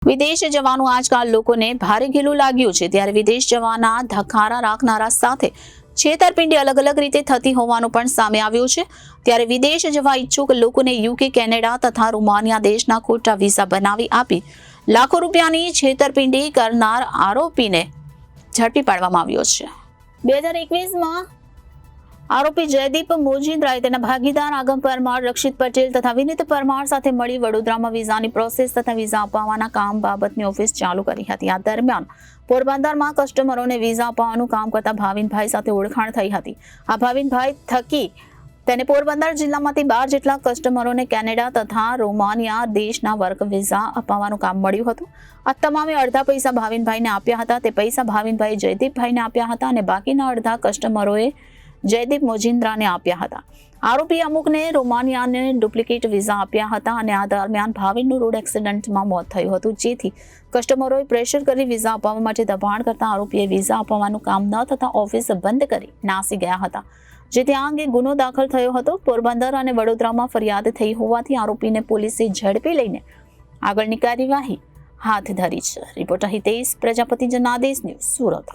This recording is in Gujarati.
વિદેશ જવાનું આજકાલ લોકોને ભારે ઘેલું લાગ્યું છે, ત્યારે વિદેશ જવાના ધખારા રાખનારા સાથે છેતરપિંડી અલગ અલગ રીતે થતી હોવાનું પણ સામે આવ્યું છે। ત્યારે વિદેશ જવા ઈચ્છુક લોકોને યુકે, કેનેડા તથા રોમાનિયા દેશના ખોટા વિઝા બનાવી આપી લાખો રૂપિયાની છેતરપિંડી કરનાર આરોપીને ઝડપી પાડવામાં આવ્યો છે। 2021માં આરોપી જયદીપ મોજીન્દ્રાએ તેના ભાગીદાર આગમ પરમાર, રક્ષિત પટેલ તથા વિનીત પરમાર સાથે મળી વડોદરામાં વિઝાની પ્રોસેસ તથા વિઝા અપાવવાના કામ બાબતની ઓફિસ ચાલુ કરી હતી। આ દરમિયાન પોરબંદરમાં કસ્ટમરોને વિઝા અપાવવાનું કામ કરતા ભાવિનભાઈ સાથે ઓળખાણ થઈ હતી। આ ભાવિનભાઈ થકી તેને પોરબંદર જિલ્લામાંથી 12 જેટલા કસ્ટમરોને કેનેડા તથા રોમાનિયા દેશના વર્ક વિઝા અપાવવાનું કામ મળ્યું હતું। આ તમામે અડધા પૈસા ભાવિનભાઈને આપ્યા હતા। તે પૈસા ભાવિનભાઈ જયદીપભાઈને આપ્યા હતા અને બાકીના અડધા કસ્ટમરોએ જયદીપ મોજીન્દ્રાને આપ્યા હતા। આરોપી અમુકને રોમાનિયાને ડુપ્લિકેટ વિઝા આપ્યા હતા અને આ દરમિયાન ભાવિનનું રોડ એક્સિડન્ટમાં મોત થયું હતું, જેથી કસ્ટમરોએ પ્રેશર કરી વિઝા અપાવવા માટે દબાણ કરતા આરોપીએ વિઝા અપાવવાનું કામ ન થતા ઓફિસ બંધ કરી નાસી ગયા હતા, જેથી આ અંગે ગુનો દાખલ થયો હતો। પોરબંદર અને વડોદરામાં ફરિયાદ થઈ હોવાથી આરોપીને પોલીસે ઝડપી લઈને આગળની કાર્યવાહી હાથ ધરી છે। Reporter Hitesh Prajapati, Janadesh news, Surat.